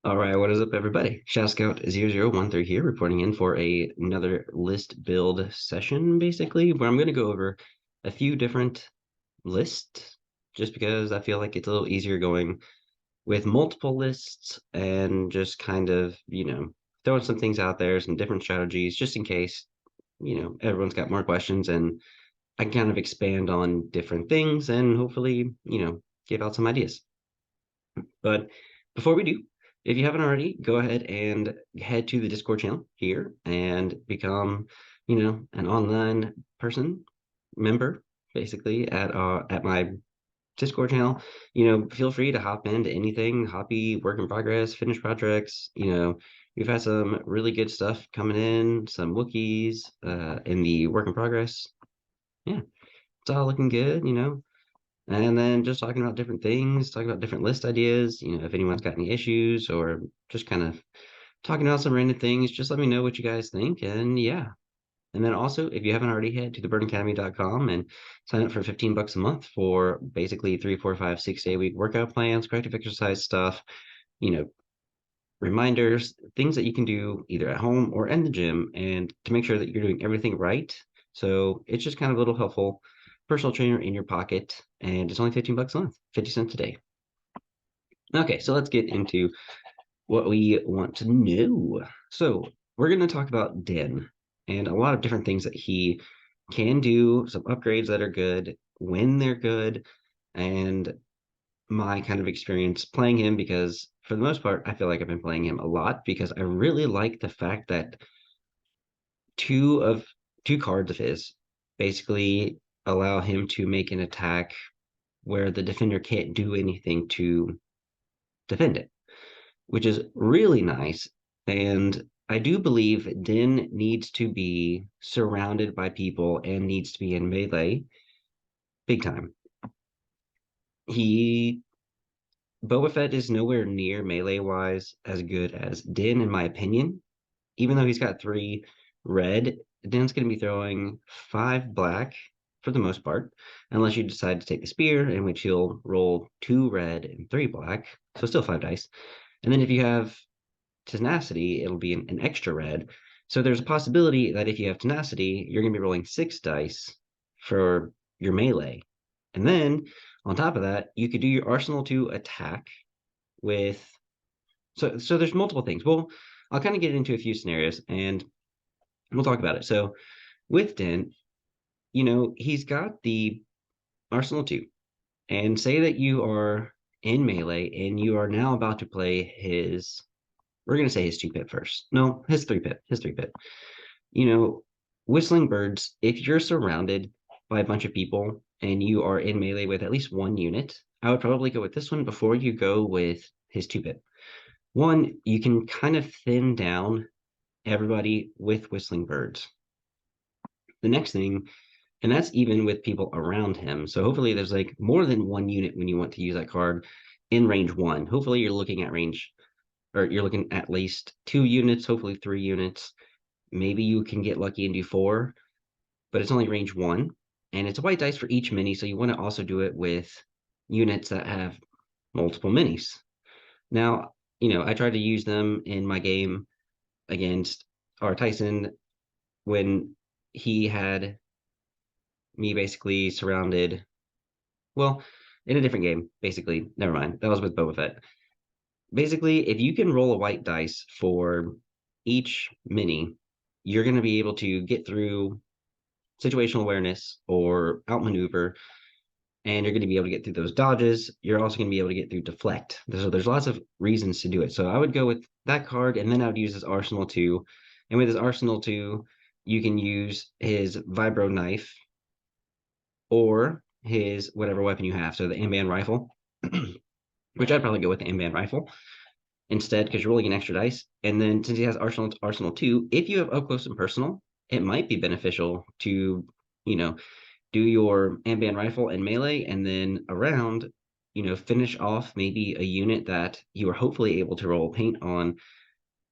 All right, what is up, everybody? Shadow Scout 0013 here, reporting in for another list build session, basically, where I'm going to go over a few different lists, just because I feel like it's a little easier going with multiple lists and just kind of, throwing some things out there, some different strategies, just in case, everyone's got more questions and I can kind of expand on different things and hopefully, give out some ideas. But before we do, if you haven't already, go ahead and head to the Discord channel here and become, an online person member, basically at my Discord channel. Feel free to hop into anything, hobby, work in progress, finished projects. We've had some really good stuff coming in, some Wookiees in the work in progress. Yeah, it's all looking good. And then just talking about different things, talking about different list ideas, if anyone's got any issues or just kind of talking about some random things, just let me know what you guys think. And yeah. And then also, if you haven't already, head to thebirdacademy.com and sign up for 15 bucks a month for basically 3, 4, 5, 6 day week workout plans, corrective exercise stuff, you know, reminders, things that you can do either at home or in the gym and to make sure that you're doing everything right. So it's just kind of a little helpful personal trainer in your pocket, and it's only 15 bucks a month, 50 cents a day. Okay, so let's get into what we want to know. So we're going to talk about Den and a lot of different things that he can do, some upgrades that are good, when they're good, and my kind of experience playing him because for the most part, I feel like I've been playing him a lot because I really like the fact that two of two cards of his basically allow him to make an attack where the defender can't do anything to defend it, which is really nice. And I do believe Din needs to be surrounded by people and needs to be in melee big time. He Boba Fett is nowhere near melee wise as good as Din, in my opinion. Even though he's got 3 red, Din's going to be throwing 5 black for the most part, unless you decide to take the spear, in which he'll roll 2 red and 3 black, so still 5 dice. And then if you have tenacity, it'll be an extra red. So there's a possibility that if you have tenacity, you're going to be rolling 6 dice for your melee. And then on top of that, you could do your arsenal to attack with. So there's multiple things. Well, I'll kind of get into a few scenarios and we'll talk about it. So with Den, he's got the arsenal 2. And say that you are in melee and you are now about to play his. We're going to say his 2-pit first. No, his 3-pit. His 3-pit. You know, Whistling Birds, if you're surrounded by a bunch of people and you are in melee with at least 1 unit, I would probably go with this one before you go with his 2-pit. One, you can kind of thin down everybody with Whistling Birds. The next thing, and that's even with people around him. So hopefully there's like more than 1 unit when you want to use that card in range 1. Hopefully you're looking at range, or you're looking at least 2 units, hopefully 3 units. Maybe you can get lucky and do 4, but it's only range 1. And it's a white dice for each mini, so you want to also do it with units that have multiple minis. Now, I tried to use them in my game against our Tyson when he had me basically surrounded. Well, in a different game, basically. Never mind. That was with Boba Fett. Basically, if you can roll a white dice for each mini, you're going to be able to get through situational awareness or outmaneuver, and you're going to be able to get through those dodges. You're also going to be able to get through deflect. So there's lots of reasons to do it. So I would go with that card, and then I would use his Arsenal 2. And with his Arsenal 2, you can use his Vibro Knife or his whatever weapon you have. So the Amban Rifle, which I'd probably go with the Amban Rifle instead because you're rolling an extra dice. And then since he has Arsenal 2, if you have up close and personal, it might be beneficial to, do your Amban Rifle and melee, and then around, finish off maybe a unit that you are hopefully able to roll paint on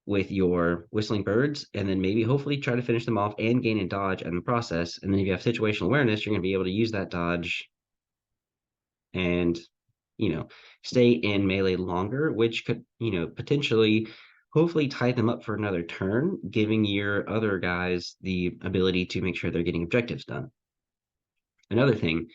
with your Whistling Birds, and then maybe hopefully try to finish them off and gain a dodge in the process. And then if you have situational awareness, you're going to be able to use that dodge and stay in melee longer, which could, potentially, hopefully tie them up for another turn, giving your other guys the ability to make sure they're getting objectives done. Another thing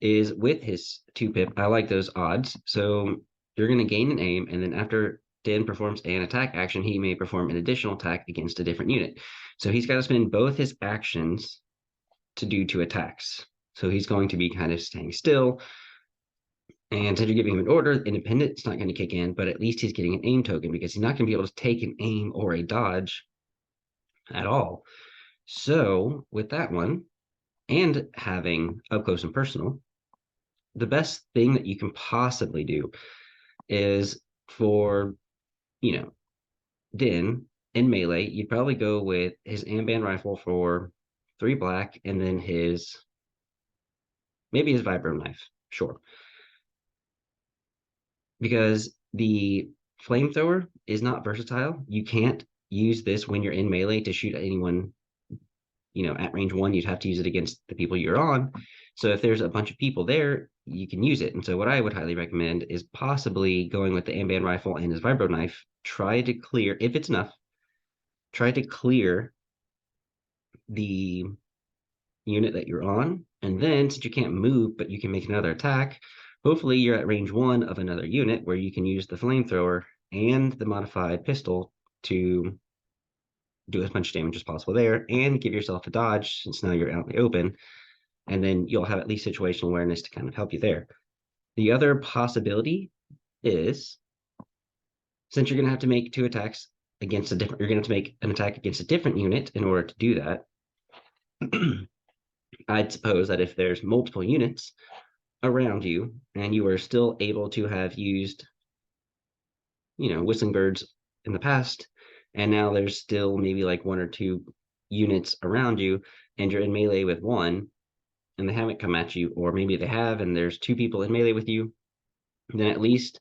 is with his 2-pip, I like those odds. So you're going to gain an aim, and then after Din performs an attack action, he may perform an additional attack against a different unit. So he's got to spend both his actions to do 2 attacks. So he's going to be kind of staying still. And since you're giving him an order, independent, it's not going to kick in, but at least he's getting an aim token because he's not going to be able to take an aim or a dodge at all. So with that one, and having up close and personal, the best thing that you can possibly do is for, Din in melee, you'd probably go with his Amban rifle for 3 black, and then maybe his vibro knife, sure. Because the flamethrower is not versatile. You can't use this when you're in melee to shoot at anyone, at range 1. You'd have to use it against the people you're on. So if there's a bunch of people there, you can use it. And so what I would highly recommend is possibly going with the Amban rifle and his vibro knife. Try to clear, if it's enough, try to clear the unit that you're on. And then since you can't move, but you can make another attack, hopefully you're at range 1 of another unit where you can use the flamethrower and the modified pistol to do as much damage as possible there and give yourself a dodge since now you're out in the open. And then you'll have at least situational awareness to kind of help you there. The other possibility is, since you're going to have to make 2 attacks against you're going to have to make an attack against a different unit in order to do that. I'd suppose that if there's multiple units around you and you are still able to have used, whistling birds in the past, and now there's still maybe like 1 or 2 units around you, and you're in melee with one, and they haven't come at you, or maybe they have, and there's 2 people in melee with you, then at least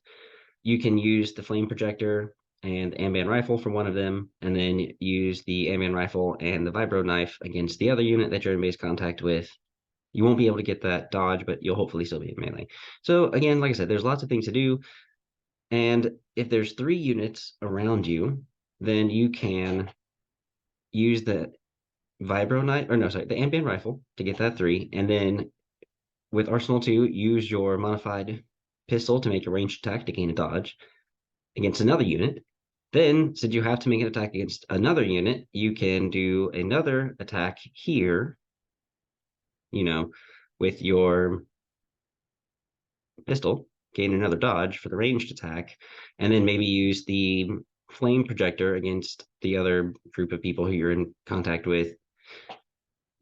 you can use the flame projector and the Amban rifle for one of them, and then use the Amban rifle and the vibro knife against the other unit that you're in base contact with. You won't be able to get that dodge, but you'll hopefully still be in melee. So again, like I said, there's lots of things to do. And if there's 3 units around you, then you can use the vibro knife, or no, sorry, the Amban rifle to get that 3. And then with Arsenal 2, use your modified pistol to make a ranged attack to gain a dodge against another unit. Then, since you have to make an attack against another unit, you can do another attack here, with your pistol, gain another dodge for the ranged attack, and then maybe use the flame projector against the other group of people who you're in contact with.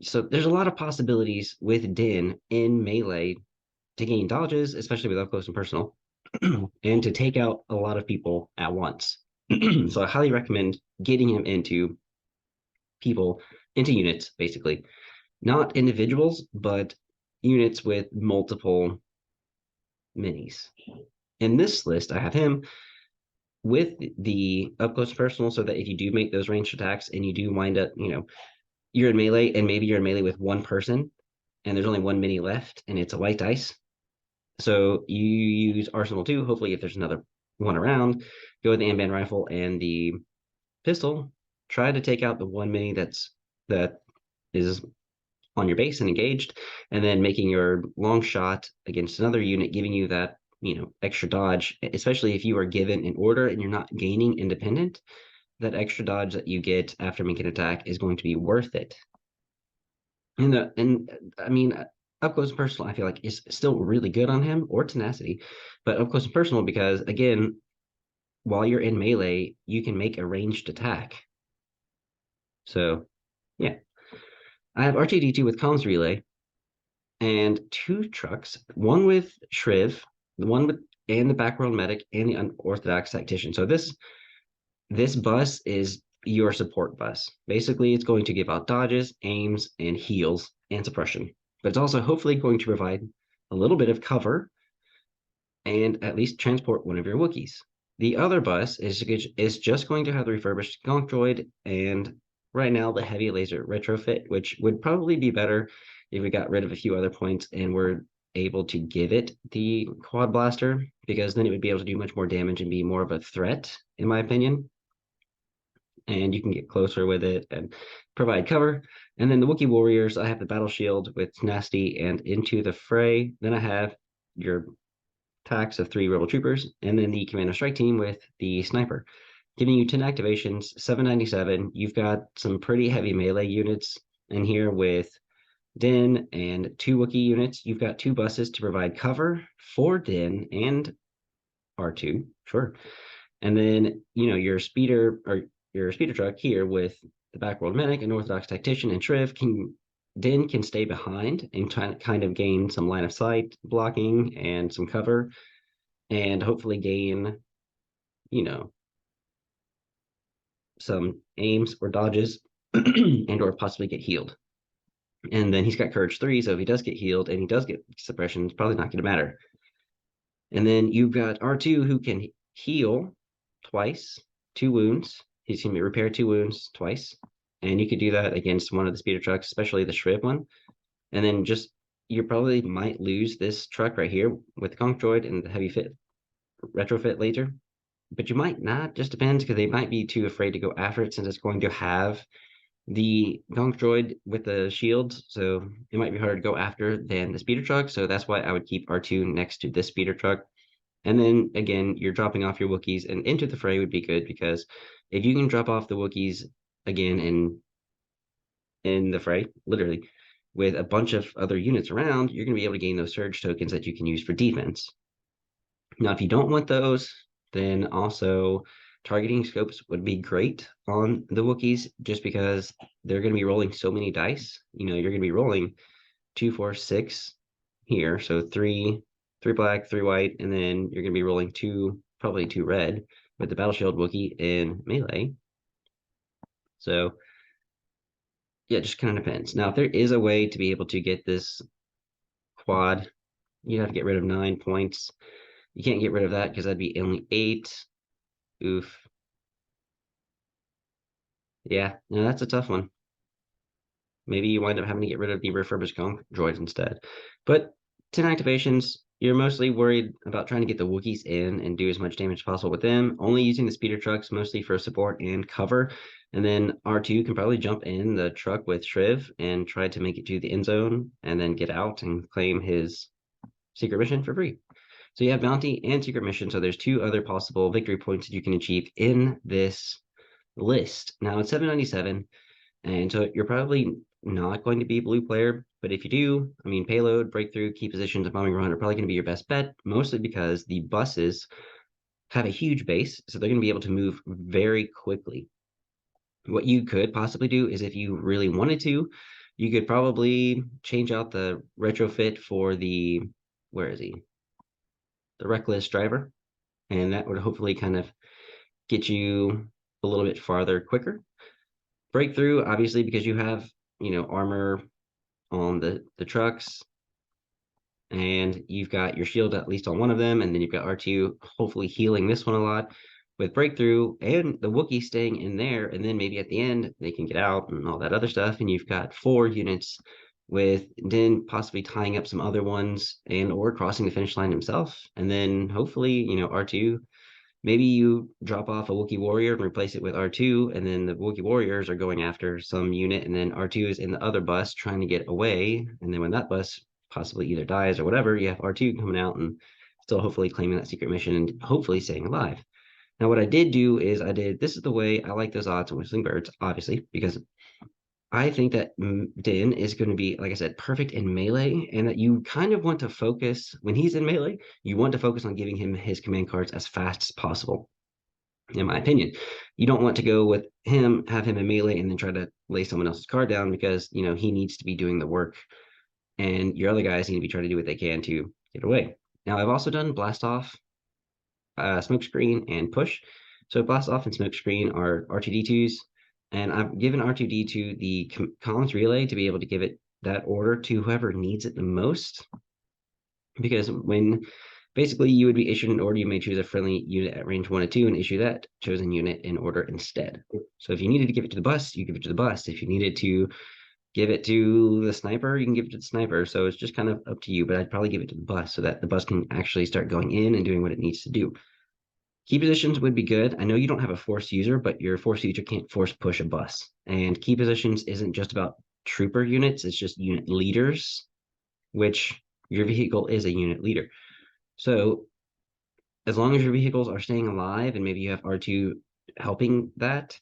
So there's a lot of possibilities with Din in melee to gain dodges, especially with up close and personal, and to take out a lot of people at once. So I highly recommend getting him into units, basically. Not individuals, but units with multiple minis. In this list, I have him with the up close and personal, so that if you do make those ranged attacks and you do wind up, you're in melee and maybe you're in melee with one person and there's only 1 mini left and it's a white dice. So you use Arsenal 2, hopefully if there's another one around, go with the Amban rifle and the pistol, try to take out the 1 mini that is on your base and engaged, and then making your long shot against another unit, giving you that, extra dodge, especially if you are given an order and you're not gaining independent. That extra dodge that you get after making an attack is going to be worth it. And I mean, up close and personal, I feel like is still really good on him, or tenacity, but up close and personal because, again, while you're in melee, you can make a ranged attack. So, yeah. I have R2-D2 with comms relay and 2 trucks, one with Shriv, and the backworld medic and the unorthodox tactician. So this bus is your support bus. Basically, it's going to give out dodges, aims, and heals and suppression, but it's also hopefully going to provide a little bit of cover and at least transport one of your Wookiees. The other bus is just going to have the refurbished Gonk Droid and right now the heavy laser retrofit, which would probably be better if we got rid of a few other points and were able to give it the quad blaster, because then it would be able to do much more damage and be more of a threat, in my opinion. And you can get closer with it and provide cover. And then the Wookiee Warriors, I have the Battle Shield with Nasty and Into the Fray. Then I have your attacks of 3 Rebel Troopers, and then the Commando Strike Team with the Sniper, giving you 10 activations, 797. You've got some pretty heavy melee units in here with Din and 2 Wookiee units. You've got 2 buses to provide cover for Din and R2, sure. And then, your speeder or your speeder truck here with the Backworld Medic, an Orthodox Tactician, and Shriv Din can stay behind and kind of gain some line of sight blocking and some cover, and hopefully gain, some aims or dodges and or possibly get healed. And then he's got Courage 3, so if he does get healed and he does get suppression, it's probably not going to matter. And then you've got R2 who can heal twice, 2 wounds. He's going to repair 2 wounds twice. And you could do that against one of the speeder trucks, especially the Shriv one. And then you probably might lose this truck right here with the Conch Droid and the heavy fit retrofit later. But you might not, just depends, because they might be too afraid to go after it since it's going to have the Gonk Droid with the shields, so it might be harder to go after than the speeder truck. So that's why I would keep R2 next to this speeder truck. And then again, you're dropping off your Wookiees, and Into the Fray would be good, because if you can drop off the Wookiees again in the fray, literally, with a bunch of other units around, you're going to be able to gain those surge tokens that you can use for defense. Now, if you don't want those, then also targeting scopes would be great on the Wookiees, just because they're going to be rolling so many dice. You're going to be rolling 2, 4, 6 here, so three black, 3 white, and then you're going to be rolling probably 2 red with the Battle Shield Wookiee in melee. So yeah, it just kind of depends. Now, if there is a way to be able to get this quad, you have to get rid of 9 points. You can't get rid of that because that'd be only 8. Oof. Yeah, no, that's a tough one. Maybe you wind up having to get rid of the refurbished Conch droids instead. But 10 activations, you're mostly worried about trying to get the Wookiees in and do as much damage as possible with them, only using the speeder trucks mostly for support and cover. And then R2 can probably jump in the truck with Shriv and try to make it to the end zone and then get out and claim his secret mission for free. So you have bounty and secret mission. So there's 2 other possible victory points that you can achieve in this list. Now it's 797, and so you're probably not going to be a blue player, but if you do, I mean, payload, breakthrough, key positions, and bombing run are probably going to be your best bet, mostly because the buses have a huge base, so they're going to be able to move very quickly. What you could possibly do is, if you really wanted to, you could probably change out the retrofit for the, where is he? The Reckless Driver, and that would hopefully kind of get you a little bit farther quicker. Breakthrough, obviously, because you have, armor on the trucks, and you've got your shield at least on one of them, and then you've got R2 hopefully healing this one a lot with breakthrough, and the Wookiee staying in there, and then maybe at the end they can get out and all that other stuff, and you've got 4 units with Din possibly tying up some other ones and or crossing the finish line himself, and then hopefully, R2, maybe you drop off a Wookiee Warrior and replace it with R2, and then the Wookiee Warriors are going after some unit, and then R2 is in the other bus trying to get away, and then when that bus possibly either dies or whatever, you have R2 coming out and still hopefully claiming that secret mission and hopefully staying alive. Now, what I did do is this is the way I like those odds on Whistling Birds, obviously, because I think that Din is going to be, like I said, perfect in melee, and that you kind of want to focus, when he's in melee, you want to focus on giving him his command cards as fast as possible, in my opinion. You don't want to go with him, have him in melee, and then try to lay someone else's card down, because, he needs to be doing the work, and your other guys need to be trying to do what they can to get away. Now, I've also done Blast Off, Smoke Screen, and Push. So Blast Off and Smoke Screen are R2D2s, and I've given R2D2 the comms relay to be able to give it that order to whoever needs it the most. Because when basically you would be issued an order, you may choose a friendly unit at range 1 or 2 and issue that chosen unit in order instead. So if you needed to give it to the bus, you give it to the bus. If you needed to give it to the sniper, you can give it to the sniper. So it's just kind of up to you, but I'd probably give it to the bus so that the bus can actually start going in and doing what it needs to do. Key positions would be good. I know you don't have a force user, but your force user can't force push a bus. And key positions isn't just about trooper units, it's just unit leaders, which your vehicle is a unit leader. So as long as your vehicles are staying alive and maybe you have R2 helping that,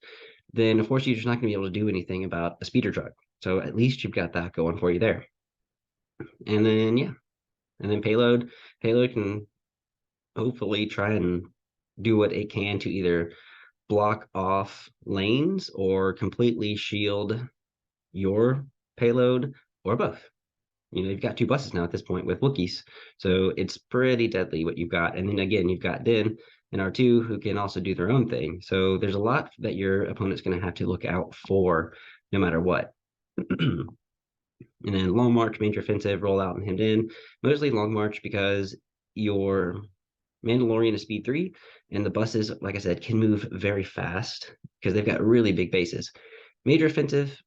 then a force user is not going to be able to do anything about a speeder truck. So at least you've got that going for you there. And then, yeah. And then payload. Payload can hopefully try and do what it can to either block off lanes or completely shield your payload or both. You know, you've got two buses now at this point with Wookiees. So it's pretty deadly what you've got. And then again, you've got Din and R2 who can also do their own thing. So there's a lot that your opponent's going to have to look out for no matter what. And then long march, major offensive, roll out and hemmed in. Mostly long march because your Mandalorian is speed 3, and the buses, like I said, can move very fast because they've got really big bases. Major offensive,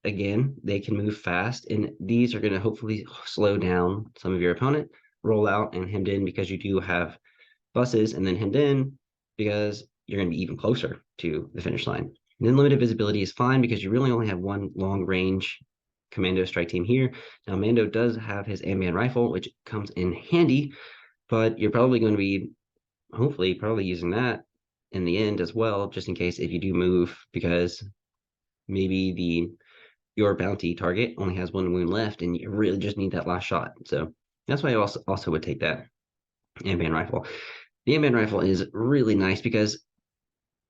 again, they can move fast, and these are going to hopefully slow down some of your opponent. Roll out and hemmed in because you do have buses, and then hemmed in because you're going to be even closer to the finish line. And then limited visibility is fine because you really only have one long range commando strike team here. Now, Mando does have his ambient rifle, which comes in handy, but you're probably going to be, hopefully, probably using that in the end as well, just in case if you do move, because maybe your bounty target only has one wound left and you really just need that last shot. So that's why I also would take that ambient rifle. The ambient rifle is really nice because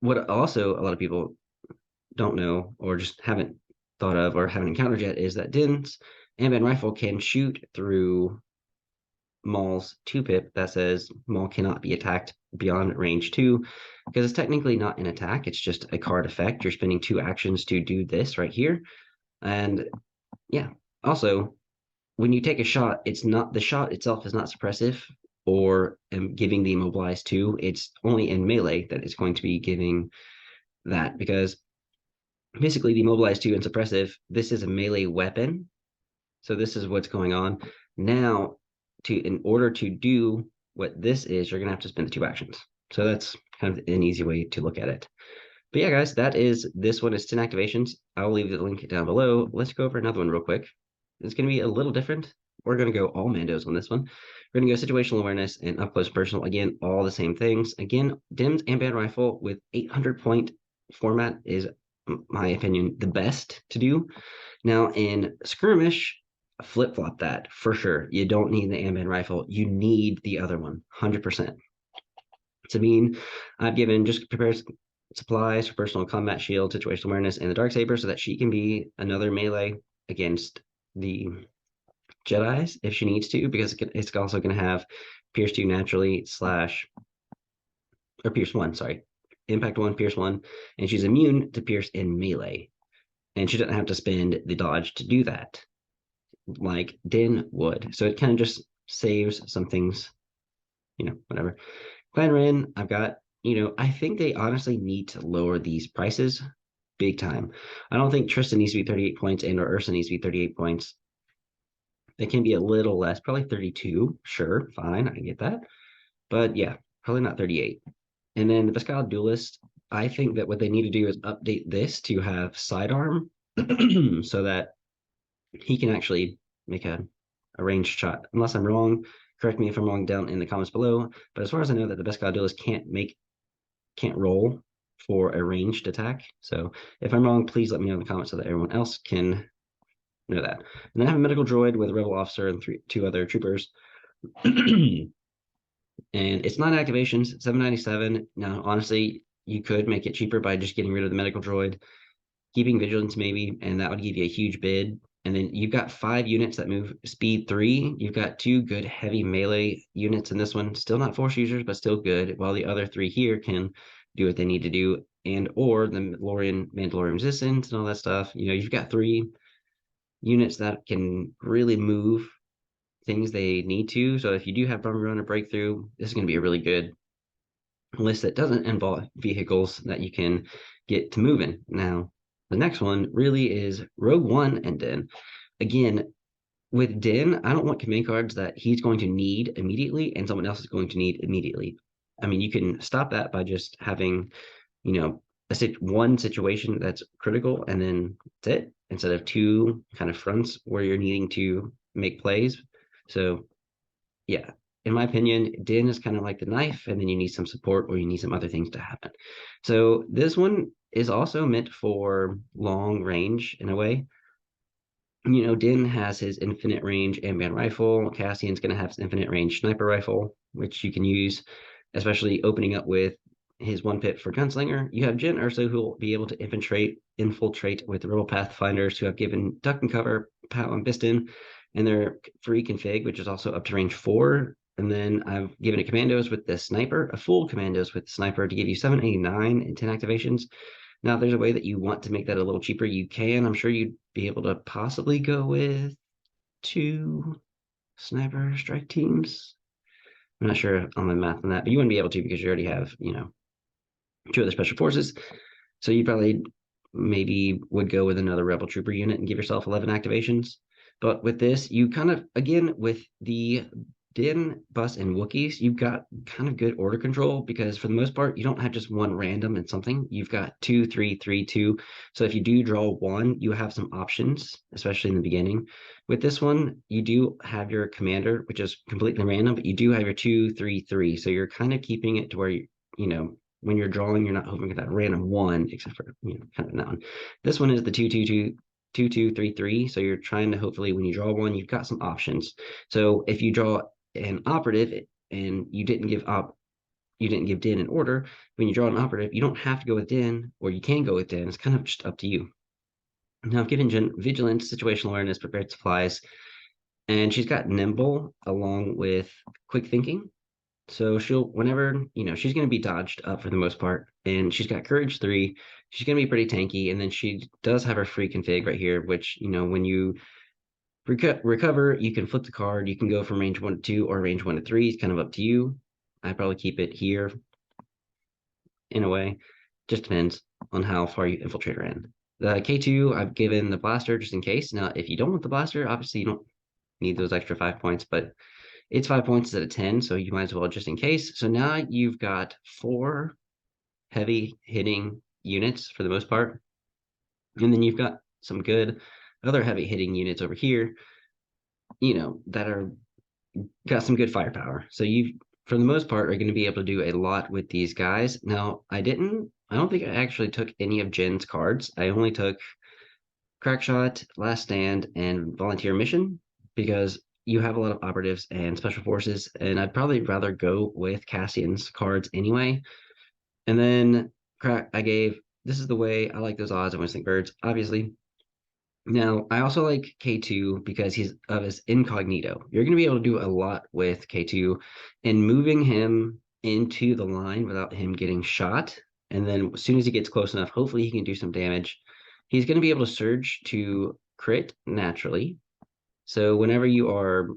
what also a lot of people don't know or just haven't thought of or haven't encountered yet is that Din's ambient rifle can shoot through Maul's 2-pip that says Maul cannot be attacked beyond range 2 because it's technically not an attack, it's just a card effect. You're spending 2 actions to do this right here. And yeah, also when you take a shot, it's not, the shot itself is not suppressive or giving the immobilized 2. It's only in melee that it's going to be giving that because basically the immobilized 2 and suppressive, this is a melee weapon. So this is what's going on. Now, in order to do what this is, you're gonna have to spend the 2 actions. So that's kind of an easy way to look at it. But yeah, guys, this one is 10 activations. I'll leave the link down below. Let's go over another one real quick. It's gonna be a little different. We're gonna go all Mandos on this one. We're gonna go situational awareness and up close personal. Again, all the same things. Again, Dim's ambient rifle with 800 point format is, my opinion, the best to do. Now in Skirmish, flip-flop that for sure. You don't need the ambient rifle. You need the other one, 100%. Sabine, I've given just prepares supplies for personal combat shield, situational awareness, and the dark saber so that she can be another melee against the Jedi's if she needs to, because it's also going to have Pierce 2 naturally slash, or Pierce 1, sorry. Impact 1, Pierce 1, and she's immune to Pierce in melee. And she doesn't have to spend the dodge to do that like Din would. So it kind of just saves some things, whatever. Clan Ren, I've got, I think they honestly need to lower these prices big time. I don't think Tristan needs to be 38 points and or Ursa needs to be 38 points. It can be a little less, probably 32. Sure, fine, I get that. But yeah, probably not 38. And then the Viscal Duelist, I think that what they need to do is update this to have sidearm so that he can actually make a ranged shot. Unless I'm wrong, correct me if I'm wrong down in the comments below. But as far as I know, that the best god duelist can't roll for a ranged attack. So if I'm wrong, please let me know in the comments so that everyone else can know that. And then I have a medical droid with a rebel officer and 2 other troopers. And it's 9 activations, 797. Now, honestly, you could make it cheaper by just getting rid of the medical droid, keeping vigilance maybe, and that would give you a huge bid. And then you've got 5 units that move speed 3. You've got 2 good heavy melee units in this one. Still not force users, but still good. While the other 3 here can do what they need to do, and or the Mandalorian resistance and all that stuff. You've got 3 units that can really move things they need to. So if you do have Bummer Run or Breakthrough, this is going to be a really good list that doesn't involve vehicles that you can get to moving. Now, The next one really is Rogue One and Din. Again, with Din, I don't want command cards that he's going to need immediately and someone else is going to need immediately. I mean, you can stop that by just having, you know, one situation that's critical and then that's it, instead of two kind of fronts where you're needing to make plays. So yeah, in my opinion, Din is kind of like the knife, and then you need some support or you need some other things to happen. So this one is also meant for long range in a way. Din has his infinite range ambient rifle. Cassian's going to have his infinite range sniper rifle, which you can use, especially opening up with his one pip for gunslinger. You have Jyn Erso, who will be able to infiltrate with the Rebel Pathfinders, who have given duck and cover, Pal and Biston, and their free config, which is also up to range 4. And then I've given it commandos with the sniper, a full commandos with the sniper to give you 789 and 10 activations. Now, if there's a way that you want to make that a little cheaper, you can. I'm sure you'd be able to possibly go with 2 sniper strike teams. I'm not sure on the math on that, but you wouldn't be able to because you already have, 2 other special forces. So you probably maybe would go with another rebel trooper unit and give yourself 11 activations. But with this, you kind of, again, with the Din, Bus, and Wookiees, you've got kind of good order control because for the most part, you don't have just one random and something. You've got 2, 3, 3, 2. So if you do draw one, you have some options, especially in the beginning. With this one, you do have your commander, which is completely random, but you do have your 2, 3, 3. So you're kind of keeping it to where when you're drawing, you're not hoping for that random one, except for kind of that one. This one is the 2, 2, 2, 2, 2, 3, 3. So you're trying to hopefully when you draw one, you've got some options. So if you draw an operative and you didn't give Din an order, when you draw an operative, you don't have to go with Din, or you can go with Din. It's kind of just up to you. Now, I've given Jyn vigilance, situational awareness, prepared supplies, and she's got nimble along with quick thinking. So whenever, she's going to be dodged up for the most part. And she's got courage 3. She's going to be pretty tanky. And then she does have her free config right here, which, when you recover, you can flip the card. You can go from range 1 to 2 or range 1 to 3. It's kind of up to you. I probably keep it here in a way. Just depends on how far you infiltrate her in. The K2, I've given the blaster just in case. Now, if you don't want the blaster, obviously you don't need those extra 5 points, but it's 5 points instead of 10, so you might as well just in case. So now you've got 4 heavy hitting units for the most part. And then you've got some good other heavy hitting units over here, that are got some good firepower. So for the most part, are going to be able to do a lot with these guys. Now, I don't think I actually took any of Jyn's cards. I only took Crackshot, Last Stand, and Volunteer Mission because you have a lot of operatives and special forces, and I'd probably rather go with Cassian's cards anyway. And then this is the way I like those odds of Whistling Birds, obviously. Now, I also like K2 because he's of his incognito. You're going to be able to do a lot with K2 and moving him into the line without him getting shot. And then as soon as he gets close enough, hopefully he can do some damage. He's going to be able to surge to crit naturally. So whenever you are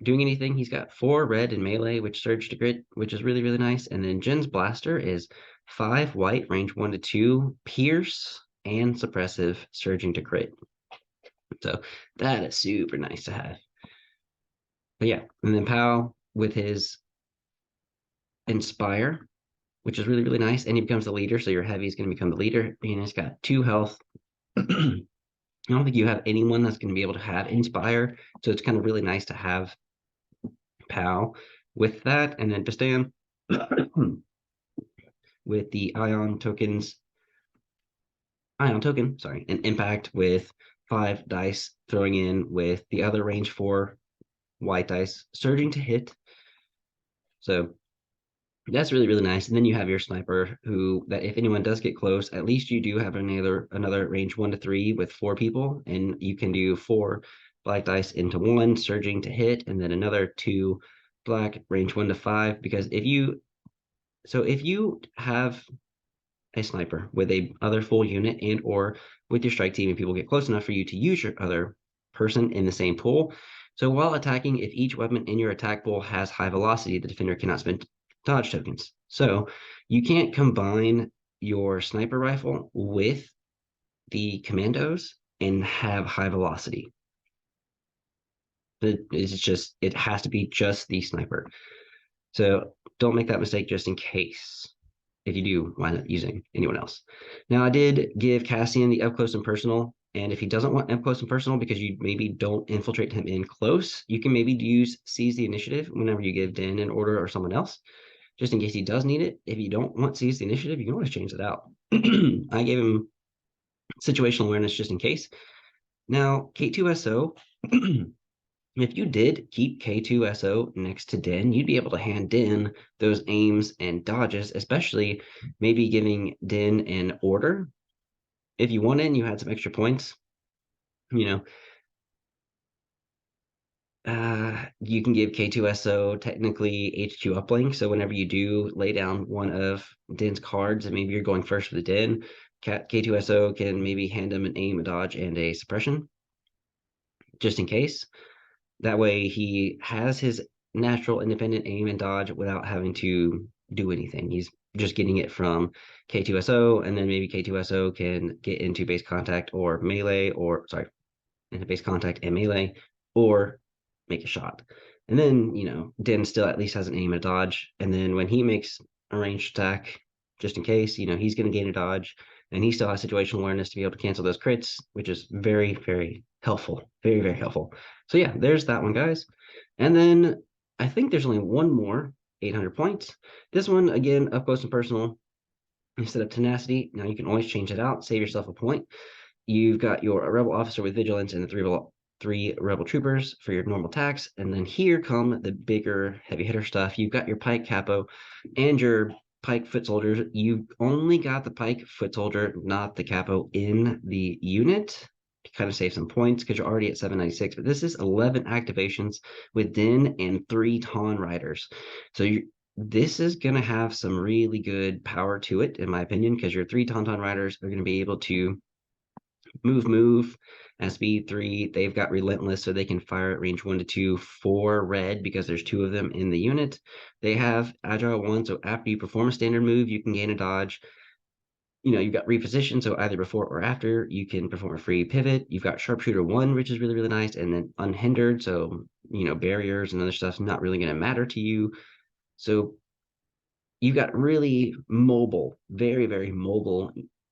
doing anything, he's got 4 red and melee, which surge to crit, which is really, really nice. And then Jyn's blaster is 5 white, range 1 to 2, pierce, and suppressive, surging to crit. So that is super nice to have. But yeah, and then Pal with his inspire, which is really, really nice. And he becomes the leader. So your heavy is going to become the leader. And he's got 2 health. I don't think you have anyone that's going to be able to have inspire. So it's kind of really nice to have Pal with that. And then Bistan with the ion token, and impact with 5 dice, throwing in with the other range 4 white dice, surging to hit. So that's really, really nice. And then you have your sniper, that if anyone does get close, at least you do have another range 1 to 3 with 4 people, and you can do 4 black dice into 1, surging to hit, and then another 2 black, range 1 to 5. Because if you have a sniper with a other full unit and or with your strike team, and people get close enough for you to use your other person in the same pool. So while attacking, if each weapon in your attack pool has high velocity, the defender cannot spend dodge tokens. So you can't combine your sniper rifle with the commandos and have high velocity. It has to be just the sniper. So don't make that mistake just in case if you do wind up using anyone else. Now, I did give Cassian the up close and personal, and if he doesn't want up close and personal because you maybe don't infiltrate him in close, you can maybe use seize the initiative whenever you give Din an order or someone else, just in case he does need it. If you don't want seize the initiative, you can always change it out. I gave him situational awareness just in case. Now, K2SO, if you did keep K2SO next to Din, you'd be able to hand Din those aims and dodges, especially maybe giving Din an order. If you wanted and you had some extra points, you know, you can give K2SO technically HQ uplink. So whenever you do lay down one of Din's cards, and maybe you're going first with the Din, K2SO can maybe hand him an aim, a dodge, and a suppression, just in case. That way he has his natural independent aim and dodge without having to do anything. He's just getting it from K2SO, and then maybe K2SO can get into base contact or melee, or sorry, into base contact and melee, or make a shot. And then, Din still at least has an aim and a dodge. And then when he makes a ranged attack, just in case, he's going to gain a dodge, and he still has situational awareness to be able to cancel those crits, which is very, very helpful. Very, very helpful. So yeah, there's that one, guys. And then I think there's only one more, 800 points. This one, again, up close and personal. Instead of tenacity, now you can always change it out, save yourself a point. You've got your rebel officer with vigilance and the three rebel troopers for your normal attacks. And then here come the bigger heavy hitter stuff. You've got your pike capo and your pike foot soldiers. You only got the pike foot soldier, not the capo, in the unit to kind of save some points because you're already at 796. But this is 11 activations with Din and 3 TaunTaun riders. So this is going to have some really good power to it, in my opinion, because your 3 TaunTaun riders are going to be able to move at speed 3. They've got relentless, so they can fire at range 1 to 2 for red because there's 2 of them in the unit. They have agile 1, so after you perform a standard move, you can gain a dodge. You've got reposition, so either before or after you can perform a free pivot. You've got sharpshooter 1, which is really, really nice, and then unhindered, so barriers and other stuff's not really going to matter to you. So you've got really mobile, very, very mobile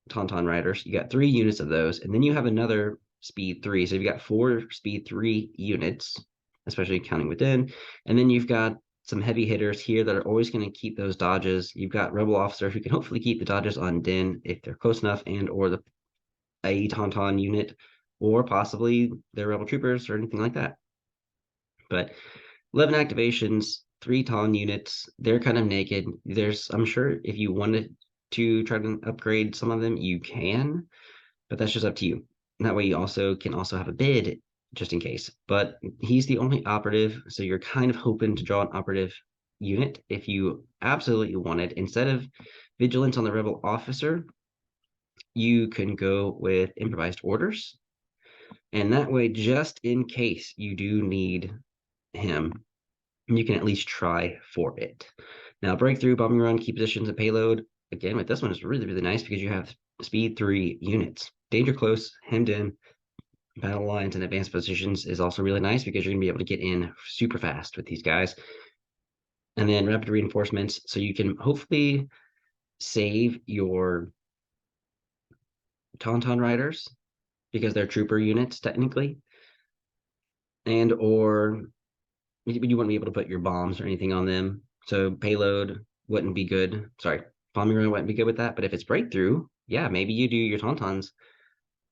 TaunTaun riders. You got 3 units of those, and then you have another speed 3. So you've got 4 speed 3 units, especially counting within. And then you've got some heavy hitters here that are always going to keep those dodges. You've got rebel officer who can hopefully keep the dodges on Din if they're close enough, and or a TaunTaun unit, or possibly their rebel troopers or anything like that. But 11 activations, 3 TaunTaun units. They're kind of naked. I'm sure if you wanted to try to upgrade some of them, you can, but that's just up to you. And that way you can also have a bid just in case. But he's the only operative, so you're kind of hoping to draw an operative unit if you absolutely wanted. Instead of vigilance on the rebel officer, you can go with improvised orders. And that way, just in case you do need him, you can at least try for it. Now, breakthrough, bombing run, key positions, and payload. Again, with this one is really, really nice because you have speed 3 units. Danger close, hemmed in, battle lines, and advanced positions is also really nice because you're going to be able to get in super fast with these guys. And then rapid reinforcements, so you can hopefully save your TaunTaun riders because they're trooper units technically, and or you wouldn't be able to put your bombs or anything on them. So payload wouldn't be good. Sorry, bombing run wouldn't be good with that. But if it's breakthrough, yeah, maybe you do your TaunTauns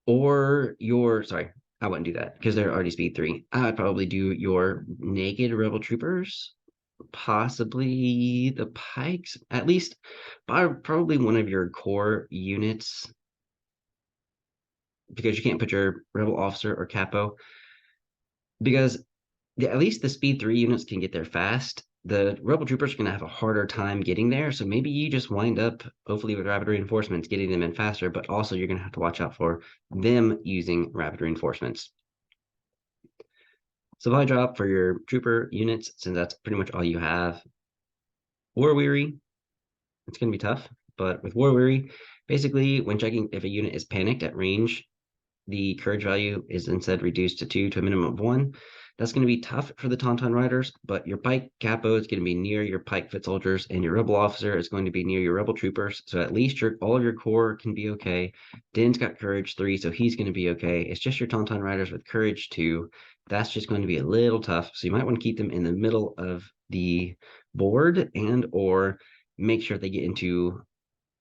or sorry, I wouldn't do that because they're already speed 3. I would probably do your naked rebel troopers, possibly the pikes, at least probably one of your core units, because you can't put your rebel officer or capo because at least the speed 3 units can get there fast. The rebel troopers are going to have a harder time getting there, so maybe you just wind up, hopefully with rapid reinforcements, getting them in faster, but also you're going to have to watch out for them using rapid reinforcements. Supply drop for your trooper units, since that's pretty much all you have. War Weary, it's going to be tough, but with War Weary, Basically, when checking if a unit is panicked at range, the courage value is instead reduced to 2 to a minimum of 1. That's going to be tough for the TaunTaun riders, but your pike capo is going to be near your pike foot soldiers, and your rebel officer is going to be near your rebel troopers. So at least all of your core can be okay. Din's got courage 3, so he's going to be okay. It's just your TaunTaun riders with courage 2. That's just going to be a little tough. So you might want to keep them in the middle of the board and or make sure they get into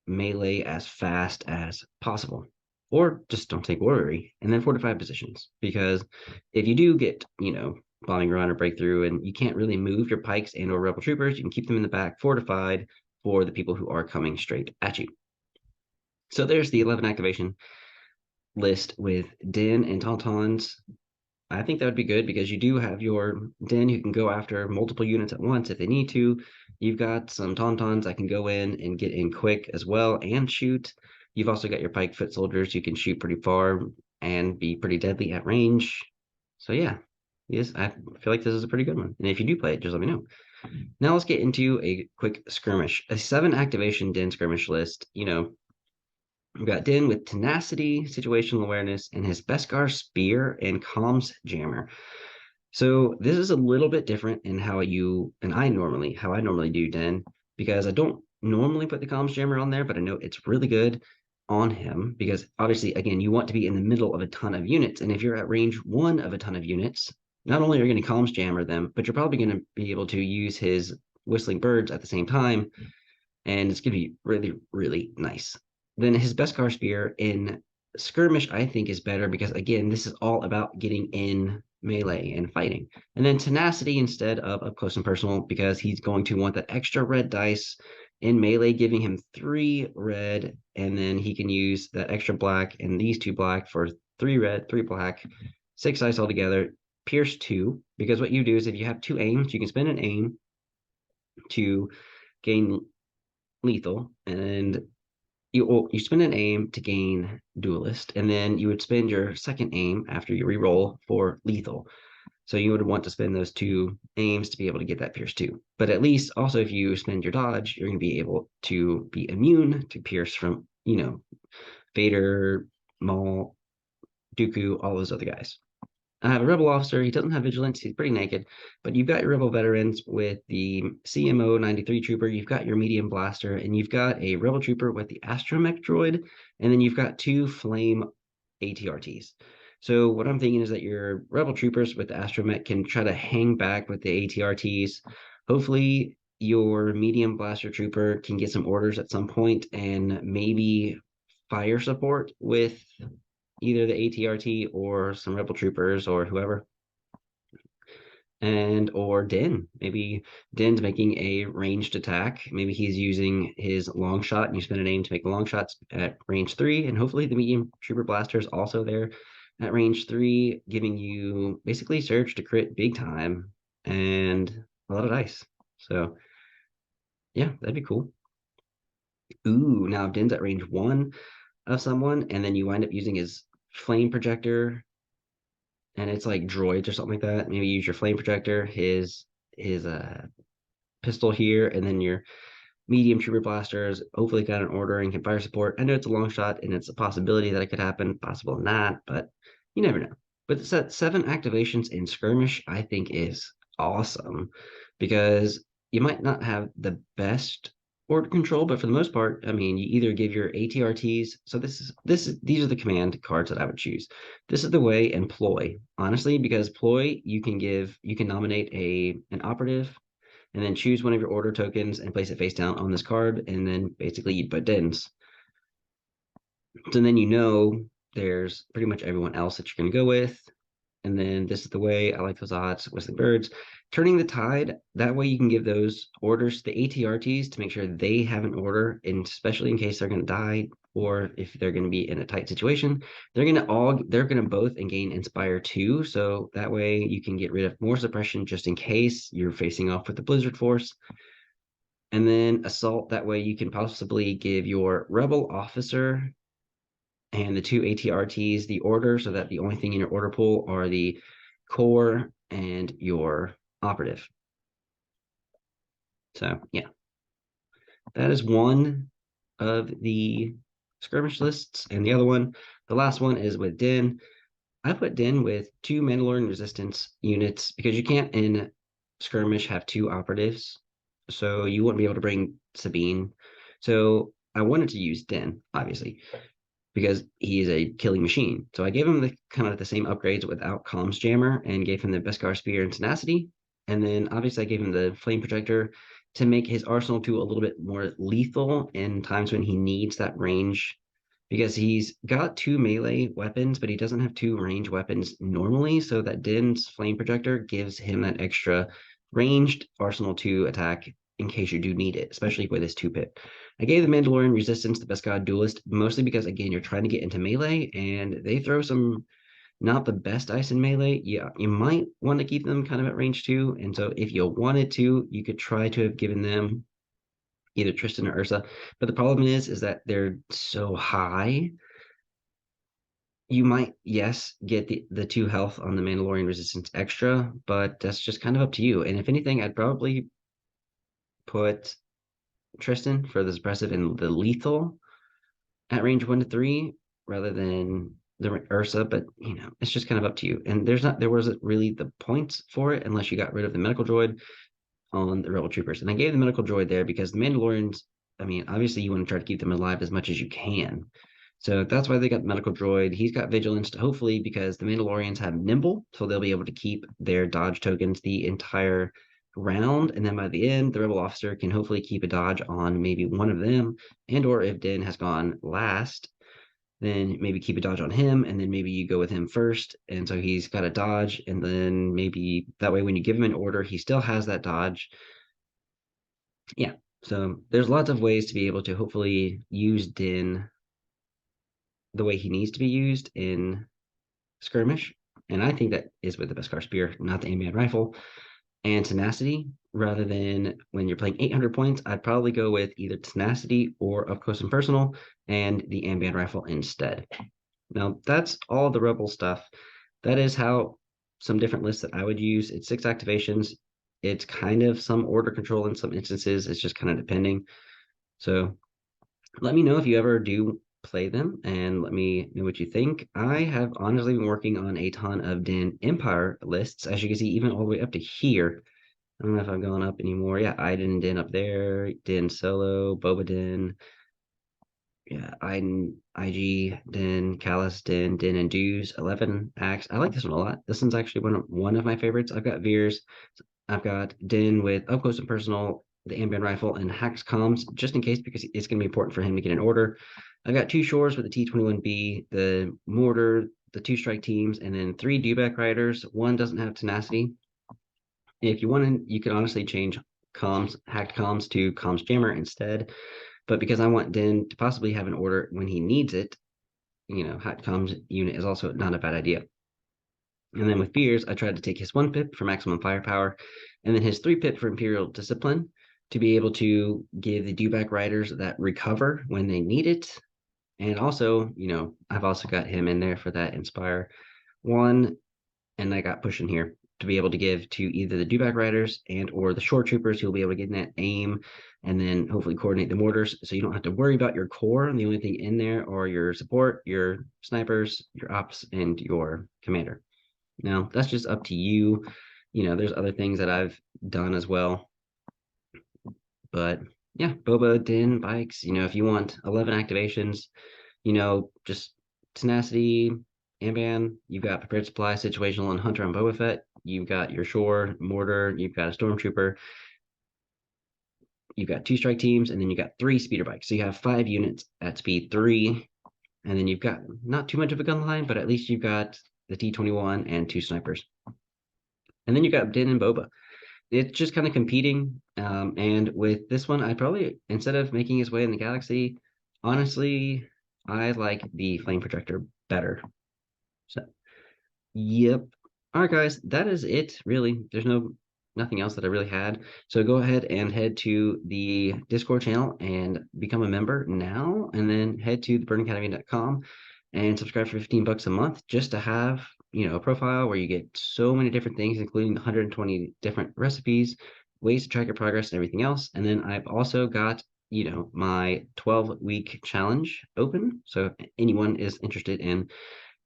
melee as fast as possible. Or just don't take worry and then fortify positions. Because if you do get, bombing run or breakthrough and you can't really move your pikes and or rebel troopers, you can keep them in the back fortified for the people who are coming straight at you. So there's the 11 activation list with Din and Tauntauns. I think that would be good because you do have your Den who can go after multiple units at once if they need to. You've got some Tauntauns that can go in and get in quick as well and shoot. You've also got your Pike foot soldiers who can shoot pretty far and be pretty deadly at range. So yeah, yes, I feel like this is a pretty good one. And if you do play it, just let me know. Now let's get into a quick skirmish. A 7 activation Den skirmish list. We've got Din with tenacity, situational awareness, and his Beskar spear and comms jammer. So this is a little bit different in how I normally do Din, because I don't normally put the comms jammer on there, but I know it's really good on him because obviously, again, you want to be in the middle of a ton of units. And if you're at range 1 of a ton of units, not only are you going to comms jammer them, but you're probably going to be able to use his whistling birds at the same time. And it's going to be really, really nice. Then his Beskar spear in skirmish, I think, is better because, again, this is all about getting in melee and fighting. And then tenacity instead of up close and personal because he's going to want that extra red dice in melee, giving him 3 red, and then he can use that extra black and these 2 black for 3 red, 3 black, 6 dice altogether. Pierce 2, because what you do is if you have 2 aims, you can spend an aim to gain lethal, and you spend an aim to gain duelist, and then you would spend your second aim after you reroll for lethal. So you would want to spend those 2 aims to be able to get that pierce 2. But at least also if you spend your dodge, you're going to be able to be immune to pierce from, Vader, Maul, Dooku, all those other guys. I have a rebel officer. He doesn't have vigilance. He's pretty naked. But you've got your rebel veterans with the CMO 93 trooper. You've got your medium blaster, and you've got a rebel trooper with the astromech droid, and then you've got 2 flame ATRTs. So what I'm thinking is that your rebel troopers with the astromech can try to hang back with the ATRTs. Hopefully, your medium blaster trooper can get some orders at some point and maybe fire support with either the ATRT or some rebel troopers or whoever. And or Din. Maybe Din's making a ranged attack. Maybe he's using his long shot and you spend an aim to make the long shots at range 3. And hopefully the medium trooper blaster is also there at range 3, giving you basically surge to crit big time and a lot of dice. So yeah, that'd be cool. Ooh, now Din's at range 1 of someone, and then you wind up using his flame projector, and it's like droids or something like that. Maybe use your flame projector, his pistol here, and then your medium trooper blasters. Hopefully got an order and can fire support. I know it's a long shot and it's a possibility that it could happen, possible not, but you never know. But the set 7 activations in skirmish, I think, is awesome because you might not have the best order control, but for the most part, I mean, you either give your ATRTs. So these are the command cards that I would choose. This is the way and ploy, honestly, because ploy you can nominate an operative and then choose one of your order tokens and place it face down on this card, and then basically you put dens. So then there's pretty much everyone else that you're going to go with. And then this is the way I like those odds with the birds. Turning the tide, that way you can give those orders to the ATRTs to make sure they have an order, and especially in case they're going to die or if they're going to be in a tight situation, they're going to both and gain inspire 2. So that way you can get rid of more suppression just in case you're facing off with the blizzard force. And then assault, that way you can possibly give your rebel officer and the 2 ATRTs the order, so that the only thing in your order pool are the core and your operative. So yeah, that is one of the skirmish lists, and the last one is with Din. I put Din with 2 Mandalorian resistance units because you can't in skirmish have 2 operatives, so you wouldn't be able to bring Sabine. So I wanted to use Din, obviously, because he is a killing machine. So I gave him the kind of the same upgrades without comms jammer and gave him the Beskar spear and tenacity. And then obviously I gave him the flame projector to make his arsenal to a little bit more lethal in times when he needs that range, because he's got 2 melee weapons, but he doesn't have 2 range weapons normally. So that Din's flame projector gives him that extra ranged arsenal to attack in case you do need it, especially with his 2-pip. I gave the Mandalorian resistance the best god duelist, mostly because again you're trying to get into melee and they throw some not the best ice in melee. Yeah, you might want to keep them kind of at range 2. And so if you wanted to, you could try to have given them either Tristan or Ursa. But the problem is that they're so high. You might, yes, get the 2 health on the Mandalorian resistance extra, but that's just kind of up to you. And if anything, I'd probably put Tristan for the suppressive and the lethal at range 1 to 3 rather than the Ursa, but it's just kind of up to you. And there wasn't really the points for it unless you got rid of the medical droid on the Rebel Troopers. And I gave the medical droid there because the Mandalorians, I mean, obviously you want to try to keep them alive as much as you can. So that's why they got the medical droid. He's got vigilance, hopefully, because the Mandalorians have nimble, so they'll be able to keep their dodge tokens the entire round. And then by the end, the rebel officer can hopefully keep a dodge on maybe one of them. And or if Din has gone last, then maybe keep a dodge on him, and then maybe you go with him first. And so he's got a dodge, and then maybe that way when you give him an order, he still has that dodge. Yeah. So there's lots of ways to be able to hopefully use Din the way he needs to be used in skirmish. And I think that is with the Beskar spear, not the ambient rifle, and tenacity. Rather than when you're playing 800 points, I'd probably go with either tenacity or up close and personal and the ambient rifle instead. Now that's all the rebel stuff. That is how some different lists that I would use. It's 6 activations. It's kind of some order control in some instances. It's just kind of depending. So let me know if you ever do play them and let me know what you think. I have honestly been working on a ton of Din Empire lists, as you can see, even all the way up to here. I don't know if I've gone up anymore. Yeah, Iden Din up there, Din Solo, Boba Din, yeah, Iden, IG, Din, Callus, Din and Dews, 11 acts. I like this one a lot. This one's actually one of my favorites. I've got Veers. I've got Din with up close and personal, the ambient rifle, and hacks comms, just in case, because it's going to be important for him to get an order. I've got 2 shores with the T-21B, the mortar, the 2 strike teams, and then 3 dewback riders. One doesn't have tenacity. If you want to, you can honestly change comms, hacked comms to comms jammer instead. But because I want Din to possibly have an order when he needs it, hacked comms unit is also not a bad idea. And then with Beers, I tried to take his 1 pip for maximum firepower, and then his 3 pip for Imperial Discipline to be able to give the dewback riders that recover when they need it. And also, I've also got him in there for that Inspire 1, and I got pushing here to be able to give to either the dewback riders and or the shore troopers who'll be able to get in that aim and then hopefully coordinate the mortars, so you don't have to worry about your core. And the only thing in there are your support, your snipers, your ops, and your commander. Now, that's just up to you. There's other things that I've done as well. But yeah, Boba, Din, bikes, if you want 11 activations, just tenacity, Amban, you've got prepared supply, situational, and hunter on Boba Fett. You've got your shore, mortar, you've got a stormtrooper, you've got 2 strike teams, and then you got 3 speeder bikes. So you have 5 units at speed 3. And then you've got not too much of a gun line, but at least you've got the T-21 and 2 snipers. And then you got Din and Boba. It's just kind of competing. And with this one, I probably, instead of making his way in the galaxy, honestly, I like the flame projector better. So, yep. All right, guys, that is it, really. There's nothing else that I really had. So go ahead and head to the Discord channel and become a member now, and then head to theburningacademy.com and subscribe for 15 bucks a month just to have, a profile where you get so many different things, including 120 different recipes, ways to track your progress and everything else. And then I've also got my 12-week challenge open. So if anyone is interested in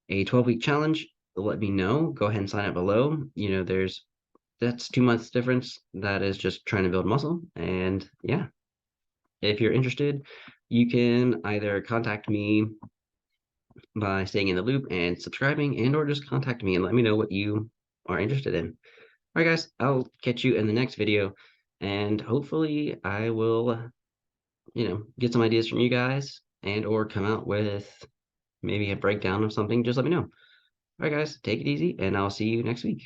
a 12-week challenge, let me know. Go ahead and sign up below. That's 2 months difference. That is just trying to build muscle. And yeah, if you're interested, you can either contact me by staying in the loop and subscribing, and or just contact me and let me know what you are interested in. All right, guys, I'll catch you in the next video, and hopefully I will, get some ideas from you guys and or come out with maybe a breakdown of something. Just let me know. All right, guys, take it easy, and I'll see you next week.